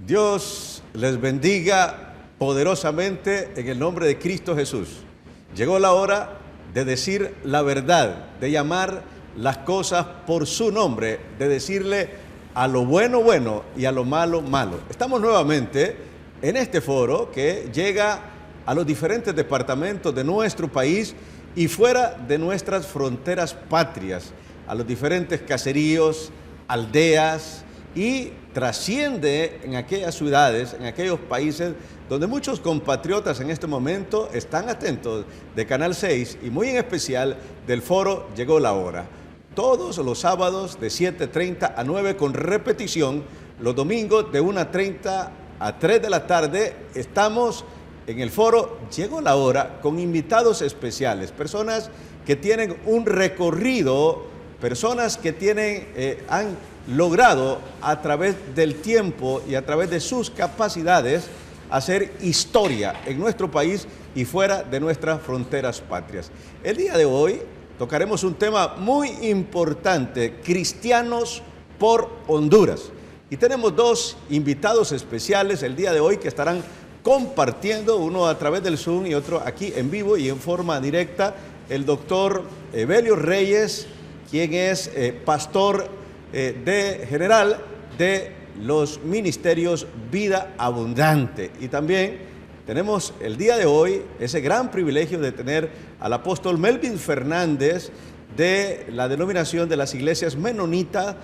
Dios les bendiga poderosamente en el nombre de Cristo Jesús. Llegó la hora de decir la verdad, de llamar las cosas por su nombre, de decirle a lo bueno, bueno y a lo malo, malo. Estamos nuevamente en este foro que llega a los diferentes departamentos de nuestro país y fuera de nuestras fronteras patrias, a los diferentes caseríos, aldeas, y trasciende en aquellas ciudades, en aquellos países donde muchos compatriotas en este momento están atentos de Canal 6 y muy en especial del foro Llegó la Hora. Todos los sábados de 7:30 a 9 con repetición, los domingos de 1:30 a 3 de la tarde estamos en el foro Llegó la Hora con invitados especiales, personas que tienen un recorrido, personas que han logrado a través del tiempo y a través de sus capacidades hacer historia en nuestro país y fuera de nuestras fronteras patrias. El día de hoy tocaremos un tema muy importante, cristianos por Honduras. Y tenemos dos invitados especiales el día de hoy que estarán compartiendo, uno a través del Zoom y otro aquí en vivo y en forma directa, el doctor Evelio Reyes, quien es pastor general de los ministerios Vida Abundante. Y también tenemos el día de hoy ese gran privilegio de tener al apóstol Melvin Fernández de la denominación de las iglesias menonitas,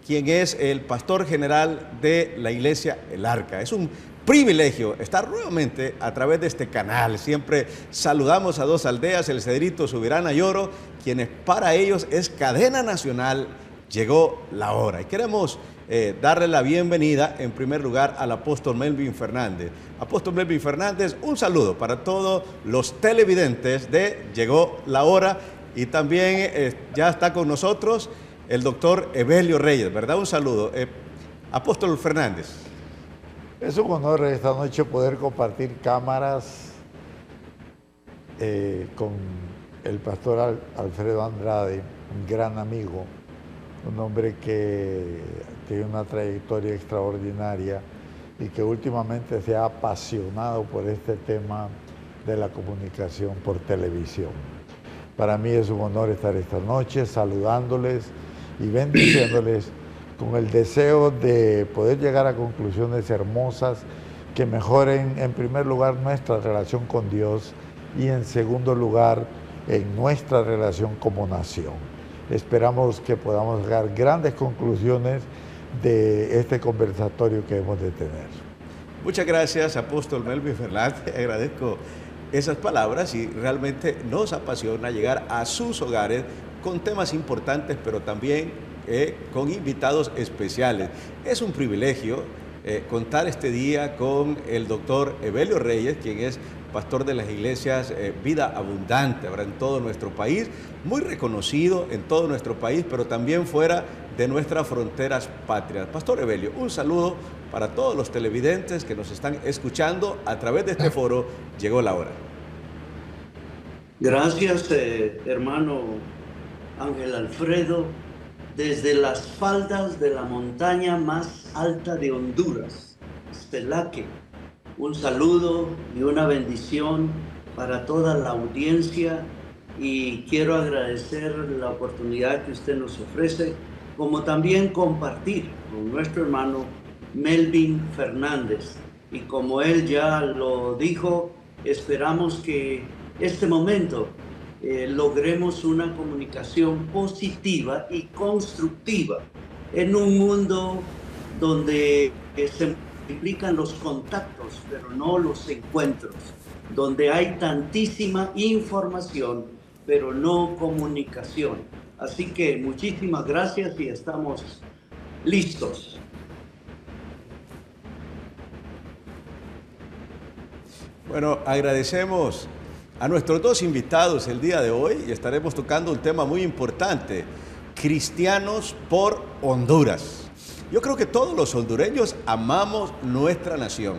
quien es el pastor general de la iglesia El Arca. Es un privilegio estar nuevamente a través de este canal. Siempre saludamos a dos aldeas, El Cedrito, Subirana y Oro, quienes para ellos es cadena nacional. Llegó la hora y queremos darle la bienvenida en primer lugar al apóstol Melvin Fernández. Apóstol Melvin Fernández, un saludo para todos los televidentes de Llegó la Hora y también ya está con nosotros el doctor Evelio Reyes, ¿verdad? Un saludo. Apóstol Fernández. Es un honor esta noche poder compartir cámaras con el pastor Alfredo Andrade, un gran amigo, un hombre que tiene una trayectoria extraordinaria y que últimamente se ha apasionado por este tema de la comunicación por televisión. Para mí es un honor estar esta noche saludándoles y bendiciéndoles con el deseo de poder llegar a conclusiones hermosas que mejoren en primer lugar nuestra relación con Dios y en segundo lugar en nuestra relación como nación. Esperamos que podamos sacar grandes conclusiones de este conversatorio que hemos de tener. Muchas gracias, apóstol Melvin Fernández. Agradezco esas palabras y realmente nos apasiona llegar a sus hogares con temas importantes, pero también con invitados especiales. Es un privilegio contar este día con el doctor Evelio Reyes, quien es pastor de las iglesias Vida Abundante, ¿verdad? En todo nuestro país, muy reconocido en todo nuestro país, pero también fuera de nuestras fronteras patrias. Pastor Evelio, un saludo para todos los televidentes que nos están escuchando a través de este foro. Llegó la hora. Gracias, hermano Ángel Alfredo, desde las faldas de la montaña más alta de Honduras, Stelaque. Un saludo y una bendición para toda la audiencia y quiero agradecer la oportunidad que usted nos ofrece, como también compartir con nuestro hermano Melvin Fernández. Y como él ya lo dijo, esperamos que este momento logremos una comunicación positiva y constructiva en un mundo donde se implican los contactos, pero no los encuentros, donde hay tantísima información, pero no comunicación. Así que muchísimas gracias y estamos listos. Bueno, agradecemos a nuestros dos invitados el día de hoy y estaremos tocando un tema muy importante, cristianos por Honduras. Yo creo que todos los hondureños amamos nuestra nación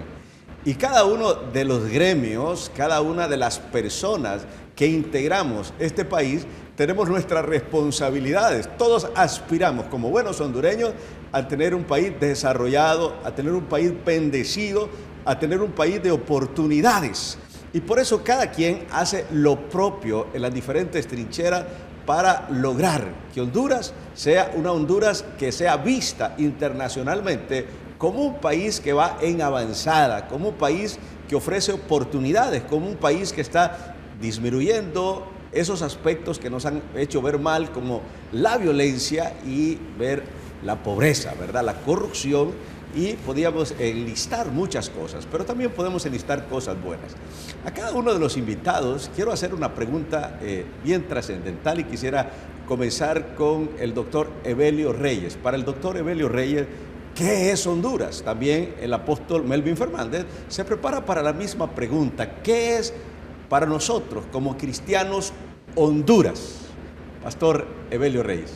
y cada uno de los gremios, cada una de las personas que integramos este país, tenemos nuestras responsabilidades. Todos aspiramos como buenos hondureños a tener un país desarrollado, a tener un país bendecido, a tener un país de oportunidades. Y por eso cada quien hace lo propio en las diferentes trincheras para lograr que Honduras sea una Honduras que sea vista internacionalmente como un país que va en avanzada, como un país que ofrece oportunidades, como un país que está disminuyendo esos aspectos que nos han hecho ver mal, como la violencia y ver la pobreza, ¿verdad? La corrupción, y podíamos enlistar muchas cosas, pero también podemos enlistar cosas buenas. A cada uno de los invitados quiero hacer una pregunta bien trascendental y quisiera comenzar con el doctor Evelio Reyes. Para el doctor Evelio Reyes, ¿qué es Honduras? También el apóstol Melvin Fernández se prepara para la misma pregunta. ¿Qué es para nosotros como cristianos Honduras? Pastor Evelio Reyes.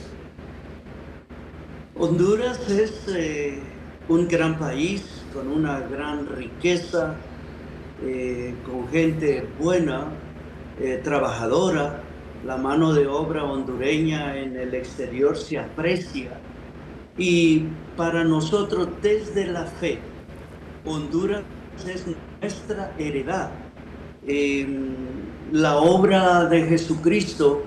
Honduras es un gran país con una gran riqueza, con gente buena, trabajadora. La mano de obra hondureña en el exterior se aprecia. Y para nosotros, desde la fe, Honduras es nuestra heredad. La obra de Jesucristo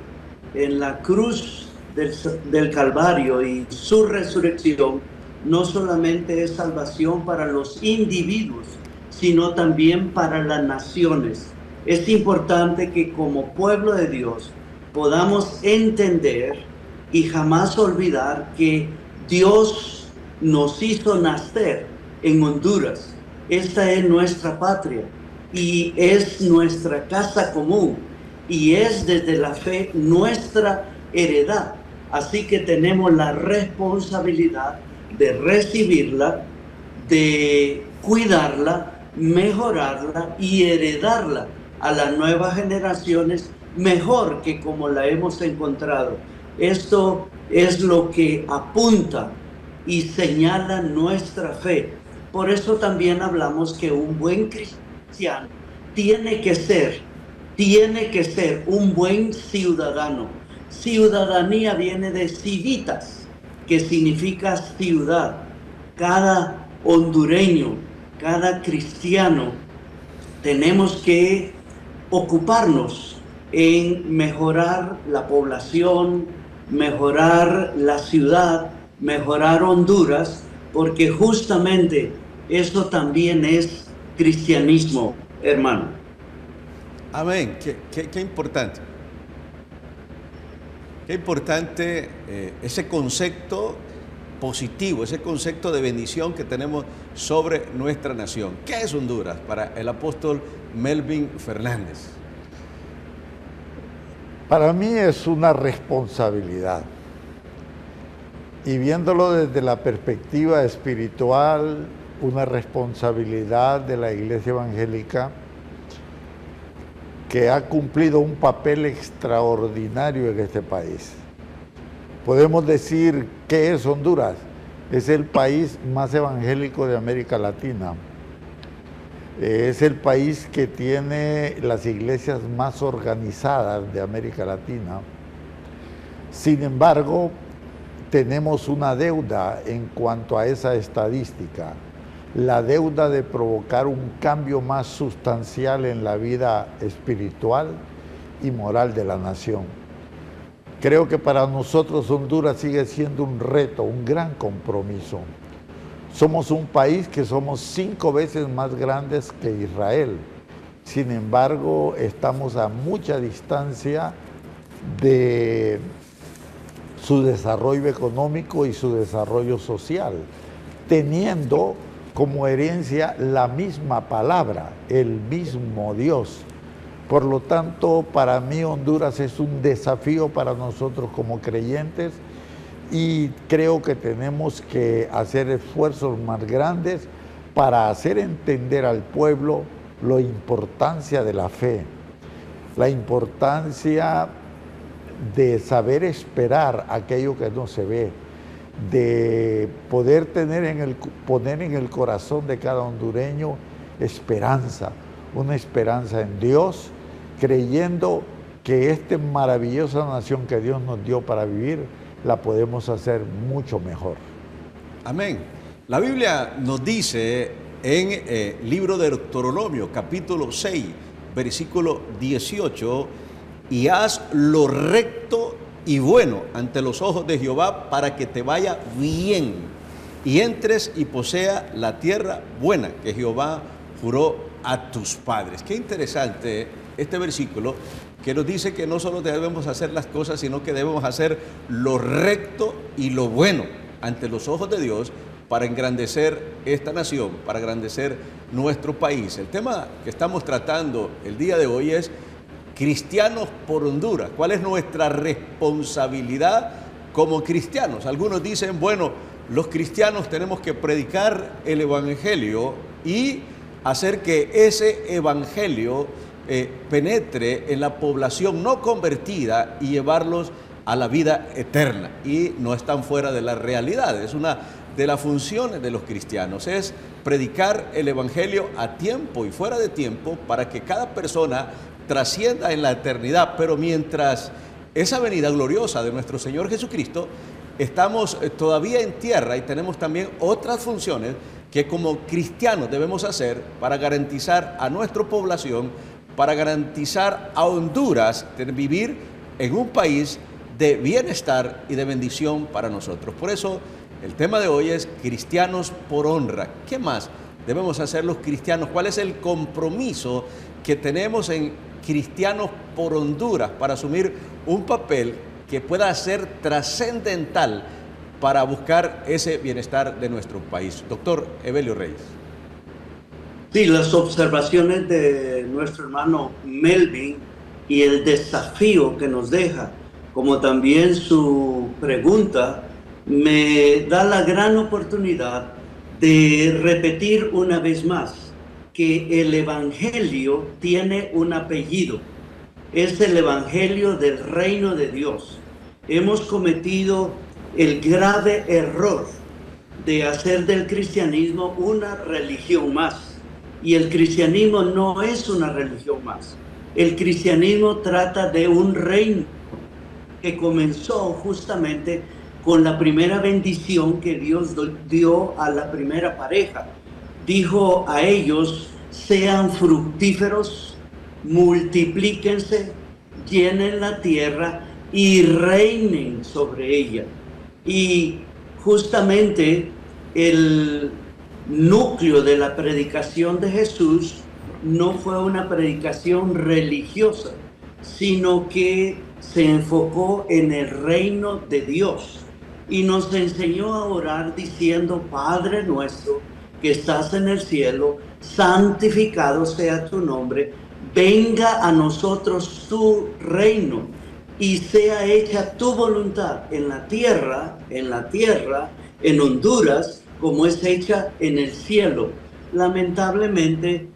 en la cruz del Calvario y su resurrección no solamente es salvación para los individuos, sino también para las naciones. Es importante que como pueblo de Dios podamos entender y jamás olvidar que Dios nos hizo nacer en Honduras. Esta es nuestra patria y es nuestra casa común y es desde la fe nuestra heredad. Así que tenemos la responsabilidad de recibirla, de cuidarla, mejorarla y heredarla a las nuevas generaciones mejor que como la hemos encontrado. Esto es lo que apunta y señala nuestra fe. Por eso también hablamos que un buen cristiano tiene que ser un buen ciudadano. Ciudadanía viene de civitas, que significa ciudad. Cada hondureño, cada cristiano, tenemos que ocuparnos en mejorar la población, mejorar la ciudad, mejorar Honduras, porque justamente eso también es cristianismo, hermano. Amén. Qué importante. Qué importante ese concepto positivo, ese concepto de bendición que tenemos sobre nuestra nación. ¿Qué es Honduras para el apóstol Melvin Fernández? Para mí es una responsabilidad. Y viéndolo desde la perspectiva espiritual, una responsabilidad de la Iglesia Evangélica que ha cumplido un papel extraordinario en este país. Podemos decir que es Honduras, es el país más evangélico de América Latina. Es el país que tiene las iglesias más organizadas de América Latina. Sin embargo, tenemos una deuda en cuanto a esa estadística, la deuda de provocar un cambio más sustancial en la vida espiritual y moral de la nación. Creo que para nosotros Honduras sigue siendo un reto, un gran compromiso. Somos un país que somos 5 veces más grandes que Israel. Sin embargo, estamos a mucha distancia de su desarrollo económico y su desarrollo social, teniendo como herencia la misma palabra, el mismo Dios. Por lo tanto, para mí Honduras es un desafío para nosotros como creyentes y creo que tenemos que hacer esfuerzos más grandes para hacer entender al pueblo la importancia de la fe, la importancia de saber esperar aquello que no se ve, de poder poner en el corazón de cada hondureño esperanza, una esperanza en Dios, creyendo que esta maravillosa nación que Dios nos dio para vivir, la podemos hacer mucho mejor. Amén. La Biblia nos dice en libro de Deuteronomio, capítulo 6, versículo 18, y haz lo recto y bueno ante los ojos de Jehová para que te vaya bien y entres y posea la tierra buena que Jehová juró a tus padres. Qué interesante este versículo que nos dice que no solo debemos hacer las cosas, sino que debemos hacer lo recto y lo bueno ante los ojos de Dios para engrandecer esta nación, para engrandecer nuestro país. El tema que estamos tratando el día de hoy es cristianos por Honduras. ¿Cuál es nuestra responsabilidad como cristianos? Algunos dicen, bueno, los cristianos tenemos que predicar el evangelio y hacer que ese evangelio penetre en la población no convertida y llevarlos a la vida eterna. Y no están fuera de la realidad. Es una de las funciones de los cristianos, es predicar el evangelio a tiempo y fuera de tiempo para que cada persona trascienda en la eternidad. Pero mientras esa venida gloriosa de nuestro Señor Jesucristo, estamos todavía en tierra y tenemos también otras funciones que como cristianos debemos hacer para garantizar a nuestra población, para garantizar a Honduras de vivir en un país de bienestar y de bendición para nosotros. Por eso el tema de hoy es cristianos por honra. ¿Qué más debemos hacer los cristianos? ¿Cuál es el compromiso que tenemos en cristianos por Honduras para asumir un papel que pueda ser trascendental para buscar ese bienestar de nuestro país? Doctor Evelio Reyes. Sí, las observaciones de nuestro hermano Melvin y el desafío que nos deja, como también su pregunta, me da la gran oportunidad de repetir una vez más que el evangelio tiene un apellido. Es el evangelio del reino de Dios. Hemos cometido el grave error de hacer del cristianismo una religión más. Y el cristianismo no es una religión más. El cristianismo trata de un reino que comenzó justamente con la primera bendición que Dios dio a la primera pareja. Dijo a ellos, sean fructíferos, multiplíquense, llenen la tierra y reinen sobre ella. Y justamente el núcleo de la predicación de Jesús no fue una predicación religiosa, sino que se enfocó en el reino de Dios y nos enseñó a orar diciendo, Padre nuestro que estás en el cielo, santificado sea tu nombre, venga a nosotros tu reino y sea hecha tu voluntad en la tierra, en Honduras, como es hecha en el cielo. Lamentablemente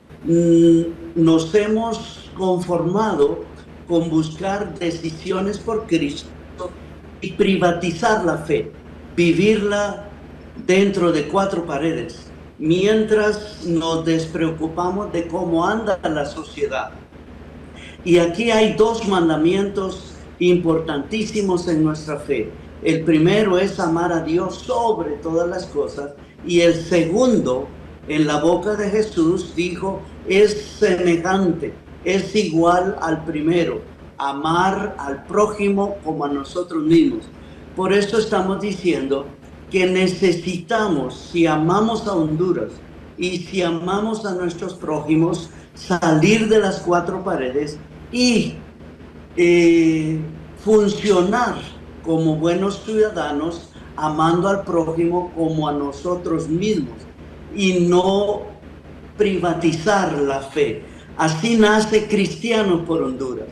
nos hemos conformado con buscar decisiones por Cristo y privatizar la fe, vivirla dentro de cuatro paredes, mientras nos despreocupamos de cómo anda la sociedad. Y aquí hay dos mandamientos importantísimos en nuestra fe. El primero es amar a Dios sobre todas las cosas, y el segundo, en la boca de Jesús, dijo, es semejante, es igual al primero, amar al prójimo como a nosotros mismos. Por eso estamos diciendo que necesitamos, si amamos a Honduras y si amamos a nuestros prójimos, salir de las cuatro paredes y funcionar como buenos ciudadanos, amando al prójimo como a nosotros mismos y no privatizar la fe. Así nace Cristianos por Honduras.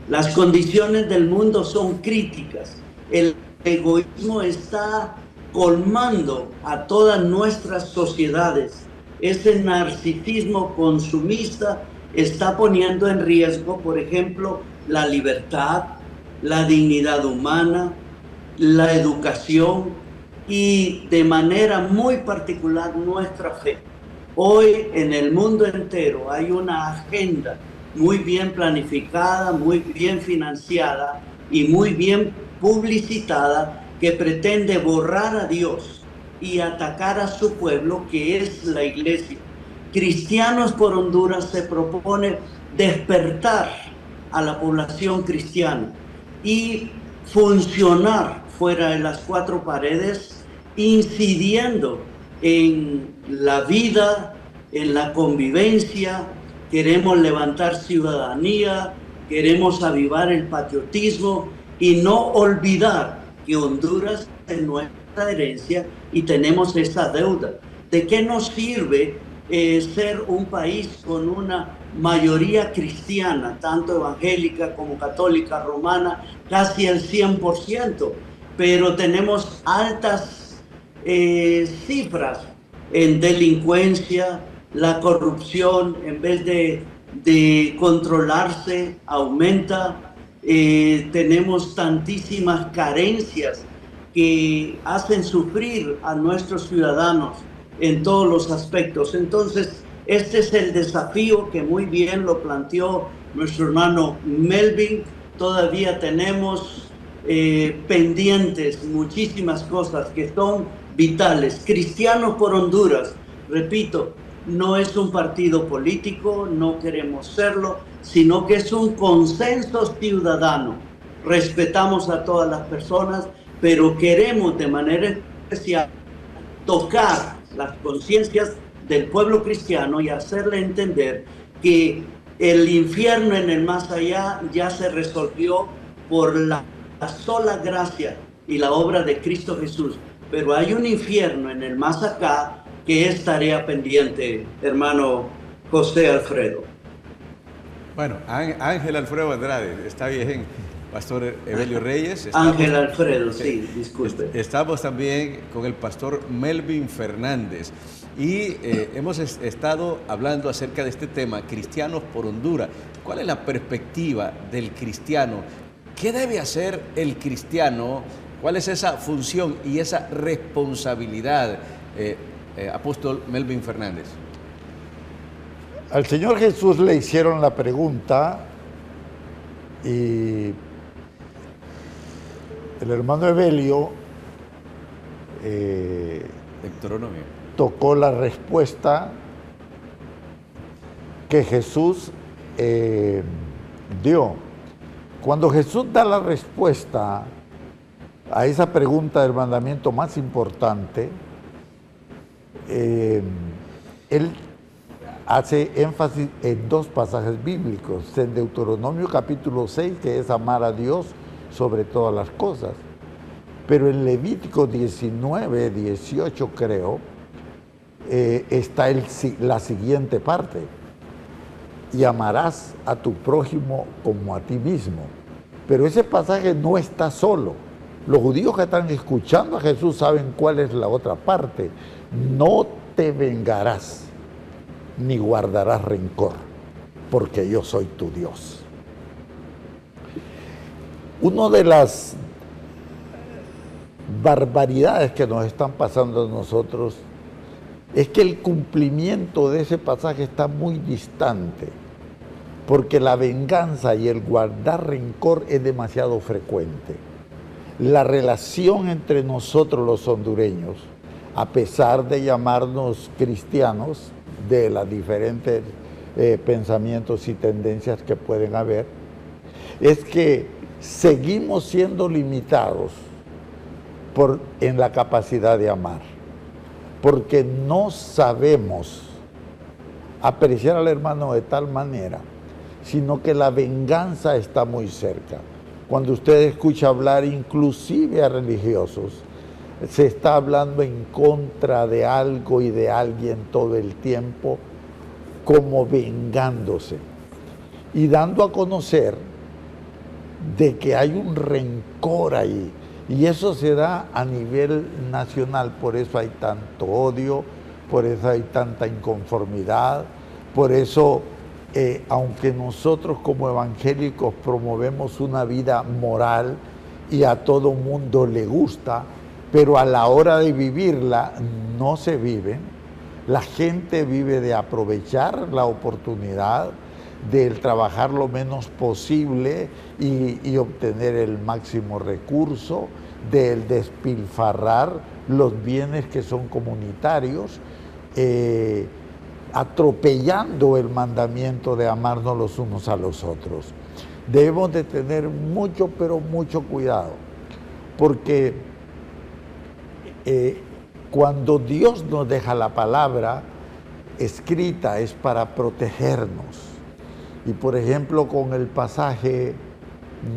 Las condiciones del mundo son críticas. El egoísmo está colmando a todas nuestras sociedades. Ese narcisismo consumista está poniendo en riesgo, por ejemplo, la libertad, la dignidad humana, la educación y de manera muy particular nuestra fe. Hoy en el mundo entero hay una agenda muy bien planificada, muy bien financiada y muy bien publicitada, que pretende borrar a Dios y atacar a su pueblo, que es la iglesia. Cristianos por Honduras se propone despertar a la población cristiana y funcionar fuera de las cuatro paredes, incidiendo en la vida, en la convivencia. Queremos levantar ciudadanía, queremos avivar el patriotismo y no olvidar que Honduras es nuestra herencia y tenemos esa deuda. ¿De qué nos sirve ser un país con una mayoría cristiana, tanto evangélica como católica, romana, casi el 100%, pero tenemos altas cifras en delincuencia? La corrupción, en vez de controlarse, aumenta. Tenemos tantísimas carencias que hacen sufrir a nuestros ciudadanos en todos los aspectos. Entonces, este es el desafío que muy bien lo planteó nuestro hermano Melvin. Todavía tenemos pendientes muchísimas cosas que son vitales. Cristianos por Honduras, repito, no es un partido político, no queremos serlo, sino que es un consenso ciudadano. Respetamos a todas las personas, pero queremos de manera especial tocar las conciencias del pueblo cristiano y hacerle entender que el infierno en el más allá ya se resolvió por la sola gracia y la obra de Cristo Jesús, pero hay un infierno en el más acá que es tarea pendiente, hermano José Alfredo. Bueno, Ángel Alfredo Andrade, está bien, Pastor Evelio Reyes. Ángel Alfredo, sí, disculpe. Estamos también con el Pastor Melvin Fernández y hemos estado hablando acerca de este tema, Cristianos por Honduras. ¿Cuál es la perspectiva del cristiano? ¿Qué debe hacer el cristiano? ¿Cuál es esa función y esa responsabilidad? Apóstol Melvin Fernández. Al Señor Jesús le hicieron la pregunta y el hermano Evelio tocó la respuesta que Jesús dio. Cuando Jesús da la respuesta a esa pregunta del mandamiento más importante, él hace énfasis en dos pasajes bíblicos, en Deuteronomio capítulo 6, que es amar a Dios sobre todas las cosas, pero en Levítico 19, 18 creo, está la siguiente parte: y amarás a tu prójimo como a ti mismo. Pero ese pasaje no está solo. Los judíos que están escuchando a Jesús saben cuál es la otra parte: no te vengarás ni guardarás rencor, porque yo soy tu Dios. Una de las barbaridades que nos están pasando a nosotros es que el cumplimiento de ese pasaje está muy distante, porque la venganza y el guardar rencor es demasiado frecuente. La relación entre nosotros los hondureños, a pesar de llamarnos cristianos, de los diferentes pensamientos y tendencias que pueden haber, es que seguimos siendo limitados en la capacidad de amar, porque no sabemos apreciar al hermano de tal manera, sino que la venganza está muy cerca. Cuando usted escucha hablar inclusive a religiosos, se está hablando en contra de algo y de alguien todo el tiempo, como vengándose y dando a conocer de que hay un rencor ahí, y eso se da a nivel nacional. Por eso hay tanto odio, por eso hay tanta inconformidad, por eso aunque nosotros como evangélicos promovemos una vida moral y a todo mundo le gusta, pero a la hora de vivirla no se vive. La gente vive de aprovechar la oportunidad, del trabajar lo menos posible y obtener el máximo recurso, del despilfarrar los bienes que son comunitarios, atropellando el mandamiento de amarnos los unos a los otros. Debemos de tener mucho, pero mucho cuidado, porque cuando Dios nos deja la palabra escrita es para protegernos. Y por ejemplo, con el pasaje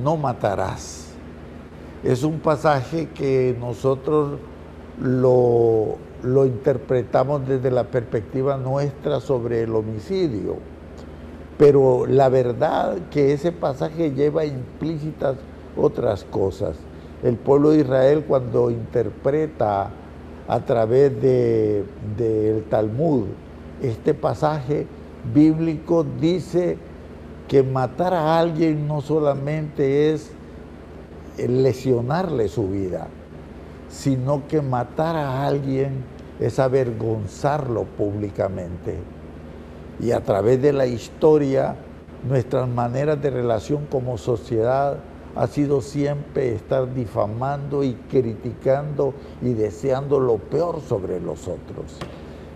"no matarás", es un pasaje que nosotros lo interpretamos desde la perspectiva nuestra sobre el homicidio, pero la verdad que ese pasaje lleva implícitas otras cosas. El pueblo de Israel, cuando interpreta a través del Talmud este pasaje bíblico, dice que matar a alguien no solamente es lesionarle su vida, sino que matar a alguien es avergonzarlo públicamente. Y a través de la historia, nuestras maneras de relación como sociedad ha sido siempre estar difamando y criticando y deseando lo peor sobre los otros.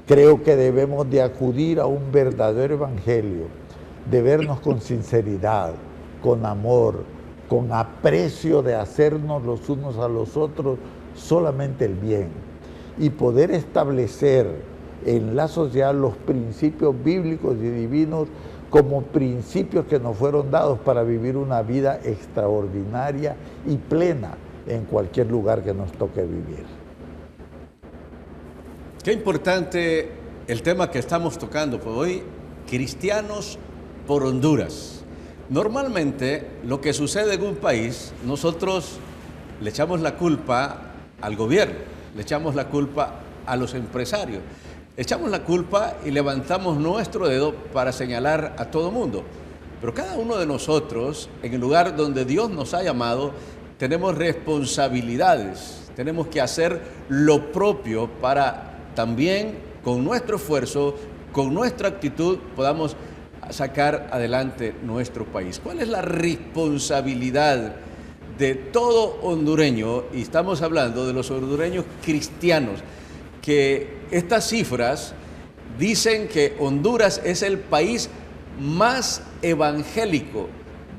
Creo que debemos de acudir a un verdadero evangelio, de vernos con sinceridad, con amor, con aprecio, de hacernos los unos a los otros solamente el bien y poder establecer en la sociedad los principios bíblicos y divinos como principios que nos fueron dados para vivir una vida extraordinaria y plena en cualquier lugar que nos toque vivir. Qué importante el tema que estamos tocando por hoy, cristianos por Honduras. Normalmente lo que sucede en un país, nosotros le echamos la culpa al gobierno, le echamos la culpa a los empresarios, echamos la culpa y levantamos nuestro dedo para señalar a todo mundo. Pero cada uno de nosotros, en el lugar donde Dios nos ha llamado, tenemos responsabilidades, tenemos que hacer lo propio para también con nuestro esfuerzo, con nuestra actitud, podamos sacar adelante nuestro país. ¿Cuál es la responsabilidad de todo hondureño? Y estamos hablando de los hondureños cristianos, que estas cifras dicen que Honduras es el país más evangélico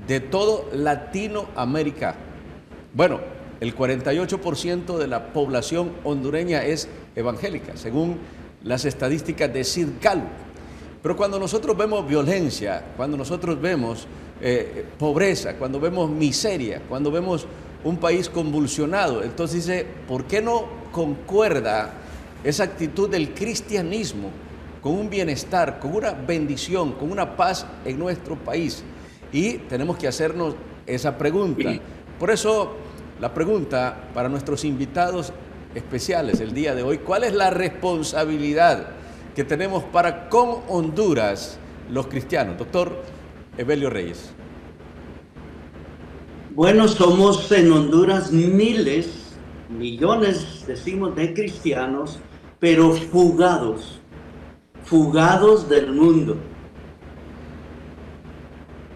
de todo Latinoamérica. Bueno, el 48% de la población hondureña es evangélica, según las estadísticas de Sid Gallup. Pero cuando nosotros vemos violencia, cuando nosotros vemos pobreza, cuando vemos miseria, cuando vemos un país convulsionado, entonces dice, ¿por qué no concuerda esa actitud del cristianismo con un bienestar, con una bendición, con una paz en nuestro país? Y tenemos que hacernos esa pregunta. Por eso, la pregunta para nuestros invitados especiales el día de hoy, ¿cuál es la responsabilidad que tenemos para con Honduras los cristianos? Doctor Evelio Reyes. Bueno, somos en Honduras miles, millones, decimos, de cristianos, pero fugados del mundo,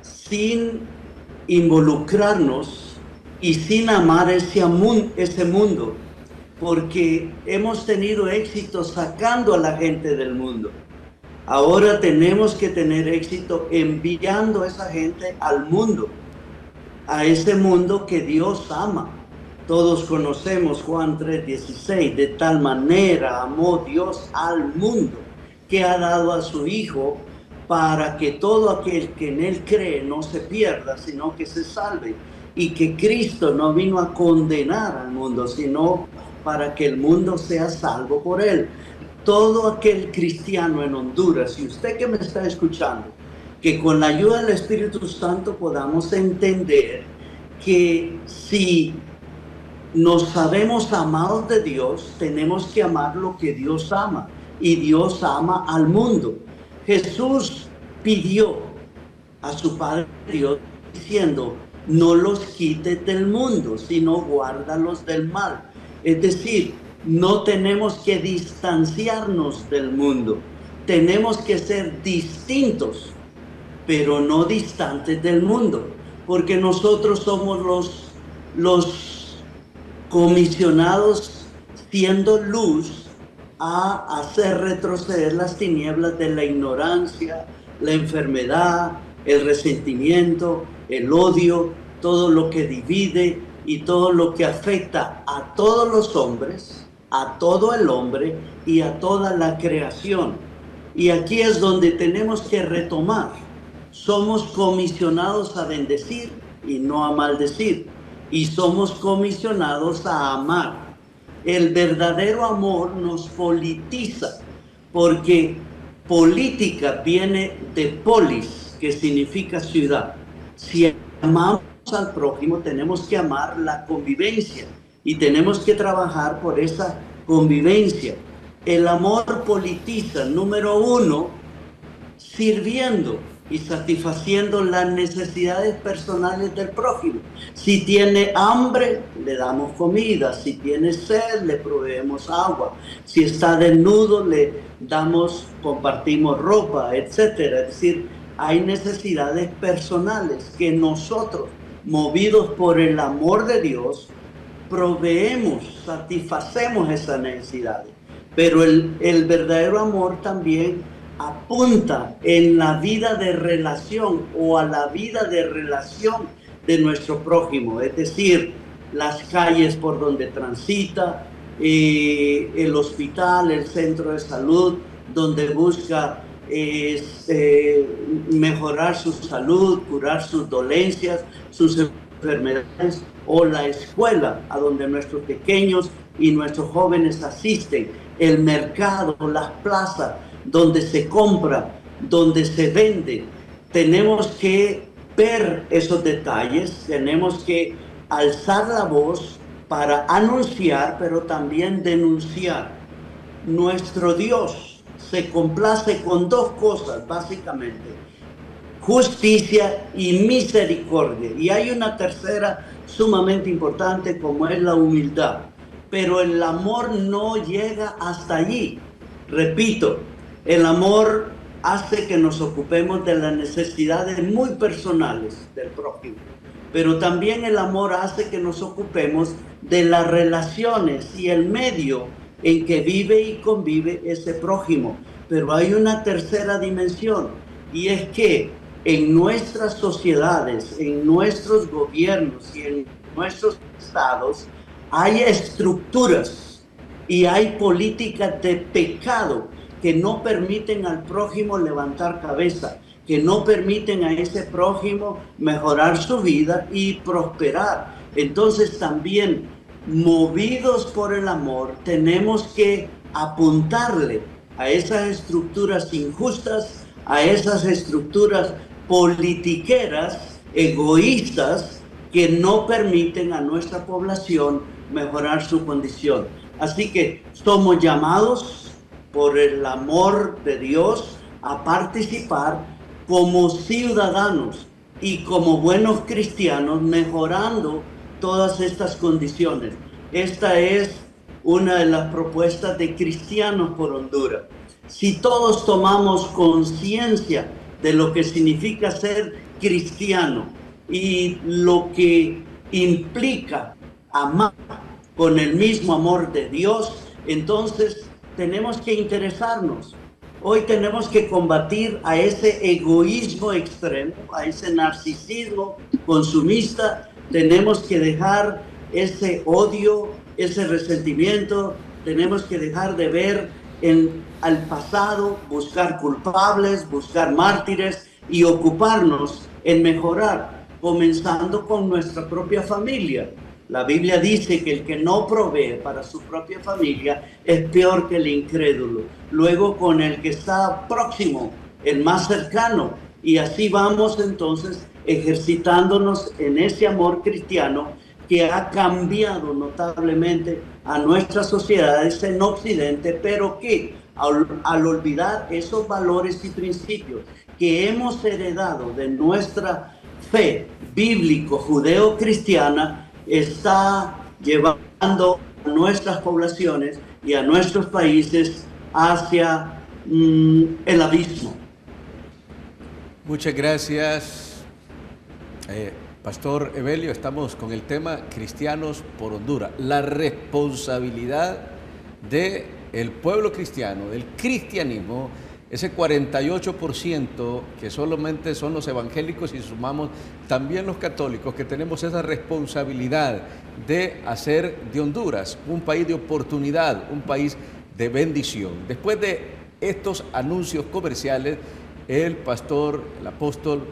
sin involucrarnos y sin amar ese mundo, porque hemos tenido éxito sacando a la gente del mundo. Ahora tenemos que tener éxito enviando a esa gente al mundo, a ese mundo que Dios ama. Todos conocemos Juan 3:16, de tal manera amó Dios al mundo, que ha dado a su Hijo, para que todo aquel que en Él cree no se pierda, sino que se salve. Y que Cristo no vino a condenar al mundo, sino para que el mundo sea salvo por Él. Todo aquel cristiano en Honduras, y usted que me está escuchando, que con la ayuda del Espíritu Santo podamos entender que si nos sabemos amados de Dios, tenemos que amar lo que Dios ama, y Dios ama al mundo. Jesús pidió a su Padre Dios diciendo, no los quites del mundo, sino guárdalos del mal. Es decir, no tenemos que distanciarnos del mundo, tenemos que ser distintos pero no distantes del mundo, porque nosotros somos los comisionados siendo luz a hacer retroceder las tinieblas de la ignorancia, la enfermedad, el resentimiento, el odio, todo lo que divide y todo lo que afecta a todos los hombres, a todo el hombre y a toda la creación. Y aquí es donde tenemos que retomar. Somos comisionados a bendecir y no a maldecir. Y somos comisionados a amar. El verdadero amor nos politiza, porque política viene de polis, que significa ciudad. Si amamos al prójimo, tenemos que amar la convivencia y tenemos que trabajar por esa convivencia. El amor politiza, número uno, sirviendo y satisfaciendo las necesidades personales del prójimo. Si tiene hambre, le damos comida. Si tiene sed, le proveemos agua. Si está desnudo, le damos, compartimos ropa, etcétera. Es decir, hay necesidades personales que nosotros, movidos por el amor de Dios, proveemos, satisfacemos esas necesidades. Pero el verdadero amor también apunta en la vida de relación o a la vida de relación de nuestro prójimo, es decir, las calles por donde transita, el hospital, el centro de salud, donde busca mejorar su salud, curar sus dolencias, sus enfermedades, o la escuela a donde nuestros pequeños y nuestros jóvenes asisten, el mercado, las plazas, donde se compra, donde se vende. Tenemos que ver esos detalles, tenemos que alzar la voz para anunciar, pero también denunciar. Nuestro Dios se complace con dos cosas, básicamente: justicia y misericordia. Y hay una tercera sumamente importante, como es la humildad. Pero el amor no llega hasta allí. Repito, el amor hace que nos ocupemos de las necesidades muy personales del prójimo, pero también el amor hace que nos ocupemos de las relaciones y el medio en que vive y convive ese prójimo. Pero hay una tercera dimensión, y es que en nuestras sociedades, en nuestros gobiernos y en nuestros estados hay estructuras y hay políticas de pecado que no permiten al prójimo levantar cabeza, que no permiten a ese prójimo mejorar su vida y prosperar. Entonces también, movidos por el amor, tenemos que apuntarle a esas estructuras injustas, a esas estructuras politiqueras, egoístas, que no permiten a nuestra población mejorar su condición. Así que somos llamados por el amor de Dios a participar como ciudadanos y como buenos cristianos, mejorando todas estas condiciones. Esta es una de las propuestas de Cristianos por Honduras. Si todos tomamos conciencia de lo que significa ser cristiano y lo que implica amar con el mismo amor de Dios, entonces tenemos que interesarnos. Hoy tenemos que combatir a ese egoísmo extremo, a ese narcisismo consumista. Tenemos que dejar ese odio, ese resentimiento. Tenemos que dejar de ver al pasado, buscar culpables, buscar mártires y ocuparnos en mejorar, comenzando con nuestra propia familia. La Biblia dice que el que no provee para su propia familia es peor que el incrédulo. Luego con el que está próximo, el más cercano. Y así vamos entonces ejercitándonos en ese amor cristiano que ha cambiado notablemente a nuestras sociedades en Occidente, pero que al olvidar esos valores y principios que hemos heredado de nuestra fe bíblico judeo-cristiana, está llevando a nuestras poblaciones y a nuestros países hacia el abismo. Muchas gracias, Pastor Evelio. Estamos con el tema Cristianos por Honduras, la responsabilidad del pueblo cristiano, del cristianismo, ese 48% que solamente son los evangélicos y sumamos también los católicos, que tenemos esa responsabilidad de hacer de Honduras un país de oportunidad, un país de bendición. Después de estos anuncios comerciales, el pastor, el apóstol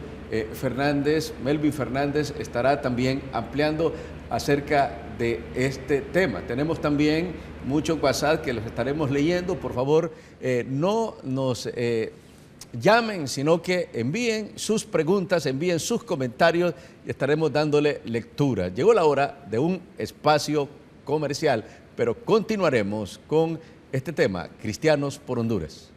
Melvin Fernández, estará también ampliando acerca de este tema. Tenemos también muchos WhatsApp que los estaremos leyendo. Por favor, no nos llamen, sino que envíen sus preguntas, envíen sus comentarios y estaremos dándole lectura. Llegó la hora de un espacio comercial, pero continuaremos con este tema, Cristianos por Honduras.